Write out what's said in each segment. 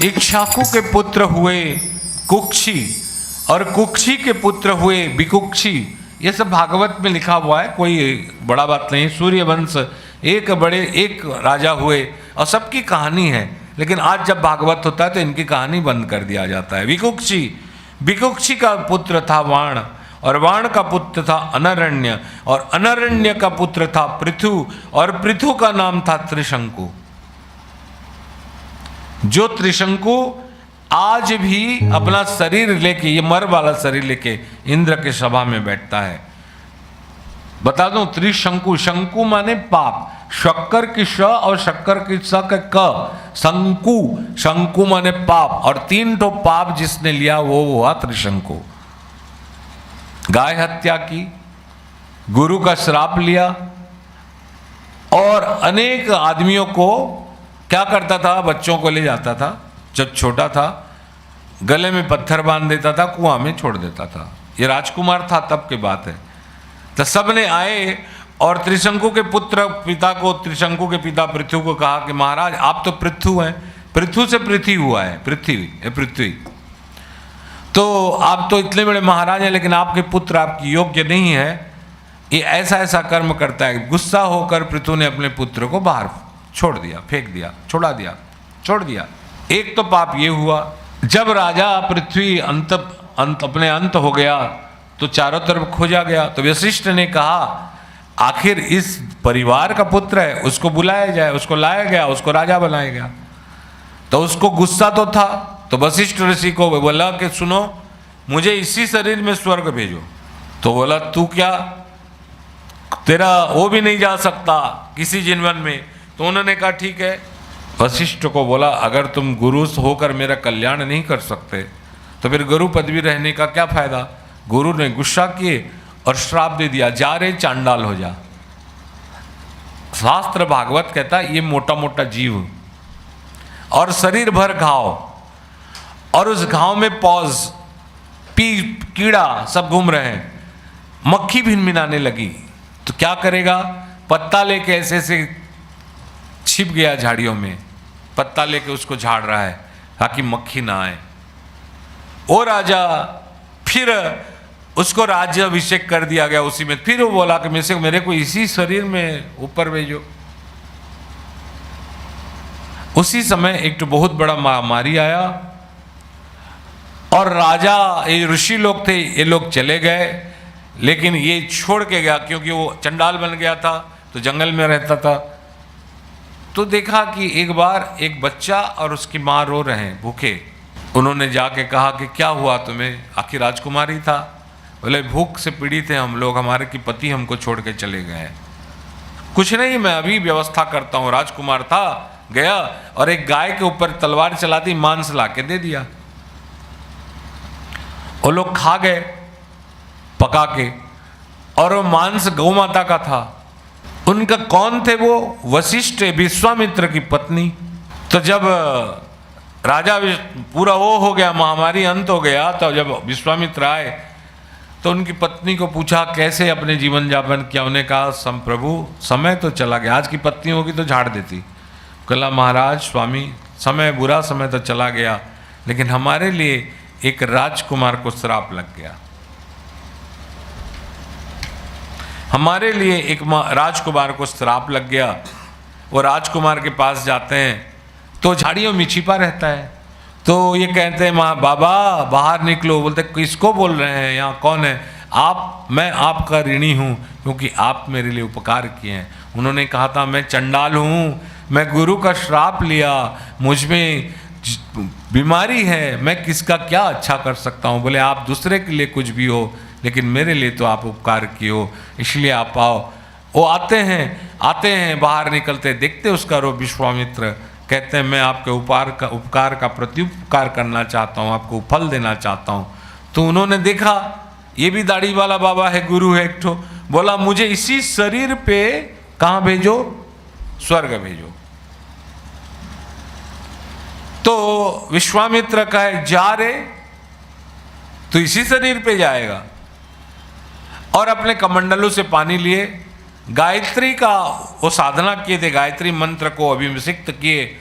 इक्ष्वाकु के पुत्र हुए कुक्षी और कुक्षी के पुत्र हुए विकुक्षी। ये सब भागवत में लिखा हुआ है, कोई बड़ा बात नहीं। सूर्यवंश एक राजा हुए और सबकी कहानी है, लेकिन आज जब भागवत होता है तो इनकी कहानी बंद कर दिया जाता है। विकुक्षी का पुत्र था वाण, और वाण का पुत्र था अनरण्य, और अनरण्य का पुत्र था पृथु, और पृथु का नाम था त्रिशंकु। जो त्रिशंकु आज भी अपना शरीर लेके, ये मर वाला शरीर लेके इंद्र के सभा में बैठता है। बता दूं, त्रिशंकु, शंकु माने पाप, शक्कर की श और शक्कर की स के क, शंकु माने पाप, और 3 ठो पाप जिसने लिया वो हुआ त्रिशंकु। गाय हत्या की, गुरु का श्राप लिया, और अनेक आदमियों को क्या करता था, बच्चों को ले जाता था जब छोटा था, गले में पत्थर बांध देता था, कुआं में छोड़ देता था। ये राजकुमार था तब की बात है। तो सबने आए और त्रिशंकु के पुत्र पिता को, त्रिशंकु के पिता पृथु को कहा कि महाराज आप तो पृथु हैं, पृथु से पृथ्वी हुआ है, पृथ्वी, तो आप तो इतने बड़े महाराज हैं, लेकिन आपके पुत्र आपकी योग्य नहीं है, ये ऐसा ऐसा कर्म करता है। गुस्सा होकर पृथु ने अपने पुत्र को बाहर छोड़ दिया, फेंक दिया, छोड़ दिया। एक तो पाप ये हुआ। जब राजा पृथ्वी अपने अंत हो गया तो चारों तरफ खोजा गया, तो वशिष्ठ ने कहा आखिर इस परिवार का पुत्र है, उसको बुलाया जाए, उसको लाया गया, उसको राजा बनाया गया। तो उसको गुस्सा तो था, तो वशिष्ठ ऋषि को बोला कि सुनो, मुझे इसी शरीर में स्वर्ग भेजो। तो बोला तू क्या, तेरा वो भी नहीं जा सकता किसी जीवन में। तो उन्होंने कहा ठीक है। वशिष्ठ को बोला अगर तुम गुरु होकर मेरा कल्याण नहीं कर सकते तो फिर गुरु पदवी रहने का क्या फायदा। गुरु ने गुस्सा किए और श्राप दे दिया, जा रे चांडाल हो जा। शास्त्र भागवत कहता है ये मोटा मोटा जीव और शरीर भर घाव, और उस घाव में पॉज, कीड़ा सब घूम रहे हैं, मक्खी भिनभिनाने लगी। तो क्या करेगा, पत्ता लेके ऐसे ऐसे छिप गया झाड़ियों में, पत्ता लेके उसको झाड़ रहा है ताकि मक्खी ना आए। वो राजा, फिर उसको राज्य अभिषेक कर दिया गया उसी में। फिर वो बोला कि मेरे को इसी शरीर में ऊपर भेजो। उसी समय एक तो बहुत बड़ा महामारी आया, और राजा, ये ऋषि लोग थे, ये लोग चले गए, लेकिन ये छोड़ के गया क्योंकि वो चंडाल बन गया था, तो जंगल में रहता था। तो देखा कि एक बार एक बच्चा और उसकी माँ रो रहे हैं भूखे। उन्होंने जाके कहा कि क्या हुआ तुम्हें, आखिर राजकुमारी था। बोले भूख से पीड़ित हैं हम लोग, हमारे की पति हमको छोड़ के चले गए। कुछ नहीं, मैं अभी व्यवस्था करता हूँ। राजकुमार था, गया और एक गाय के ऊपर तलवार चला दी, मांस ला के दे दिया। वो लोग खा गए पका के, और वो मांस गौ माता का था। उनका कौन थे वो, वशिष्ठ विश्वामित्र की पत्नी। तो जब राजा पूरा वो हो गया, महामारी अंत हो गया, तो जब विश्वामित्र आए तो उनकी पत्नी को पूछा कैसे अपने जीवन यापन किया। उन्हें कहा प्रभु समय तो चला गया, आज की पत्नी होगी तो झाड़ देती। कहला महाराज स्वामी, समय बुरा समय तो चला गया, लेकिन हमारे लिए एक राजकुमार को श्राप लग गया। हमारे लिए एक राजकुमार को श्राप लग गया। वो राजकुमार के पास जाते हैं तो झाड़ियों में छिपा रहता है। तो ये कहते हैं बाबा बाहर निकलो। बोलते किसको बोल रहे हैं, यहाँ कौन है आप। मैं आपका ऋणी हूँ क्योंकि आप मेरे लिए उपकार किए हैं। उन्होंने कहा था मैं चंडाल हूँ, मैं गुरु का श्राप लिया, मुझ में बीमारी है, मैं किसका क्या अच्छा कर सकता हूँ। बोले आप दूसरे के लिए कुछ भी हो, लेकिन मेरे लिए तो आप उपकार किए हो, इसलिए आप आओ। वो आते हैं बाहर निकलते, देखते उसका रो विश्वामित्र, कहते हैं मैं आपके उपकार का प्रत्युपकार करना चाहता हूँ, आपको फल देना चाहता हूँ। तो उन्होंने देखा ये भी दाढ़ी वाला बाबा है, गुरु है एक ठो। बोला मुझे इसी शरीर पे कहाँ भेजो, स्वर्ग भेजो। तो विश्वामित्र कहे जा रे, तो इसी शरीर पे जाएगा। और अपने कमंडलों से पानी लिए, गायत्री का वो साधना किए थे, गायत्री मंत्र को अभिषिक्त किए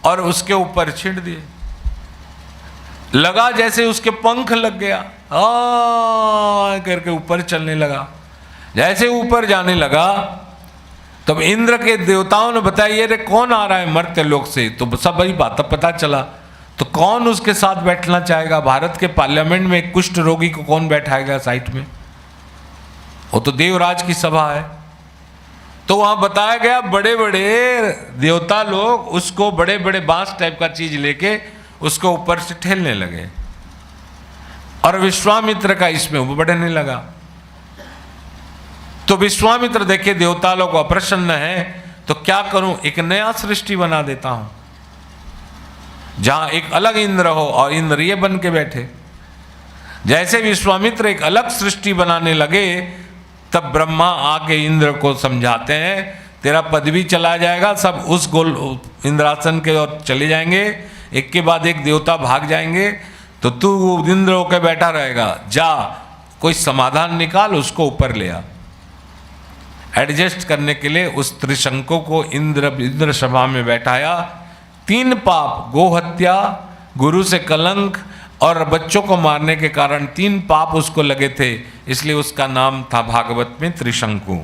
और उसके ऊपर छींट दिए। लगा जैसे उसके पंख लग गया, करके ऊपर चलने लगा। जैसे ऊपर जाने लगा तब इंद्र के देवताओं ने बताया, अरे कौन आ रहा है मर्त्य लोक से। तो सब बड़ी बात पता चला। तो कौन उसके साथ बैठना चाहेगा? भारत के पार्लियामेंट में कुष्ठ रोगी को कौन बैठाएगा साइड में? वो तो देवराज की सभा है। तो वहां बताया गया बड़े बड़े देवता लोग उसको बड़े बड़े बांस टाइप का चीज लेके उसको ऊपर से ठेलने लगे, और विश्वामित्र का इसमें वो बढ़ने लगा। तो विश्वामित्र देखे देवता लोग अप्रसन्न है, तो क्या करूं, एक नया सृष्टि बना देता हूं जहां एक अलग इंद्र हो और इंद्रिय बन के बैठे। जैसे विश्वामित्र एक अलग सृष्टि बनाने लगे, तब ब्रह्मा आके इंद्र को समझाते हैं, तेरा पदवी चला जाएगा, सब उस गोल इंद्रासन के ओर चले जाएंगे, एक के बाद एक देवता भाग जाएंगे, तो तू इंद्र होकर बैठा रहेगा। जा कोई समाधान निकाल, उसको ऊपर ले आ। एडजस्ट करने के लिए उस त्रिशंकु को इंद्र सभा में बैठाया। 3 पाप, गोहत्या, गुरु से कलंक और बच्चों को मारने के कारण 3 पाप उसको लगे थे, इसलिए उसका नाम था भागवत में त्रिशंकु।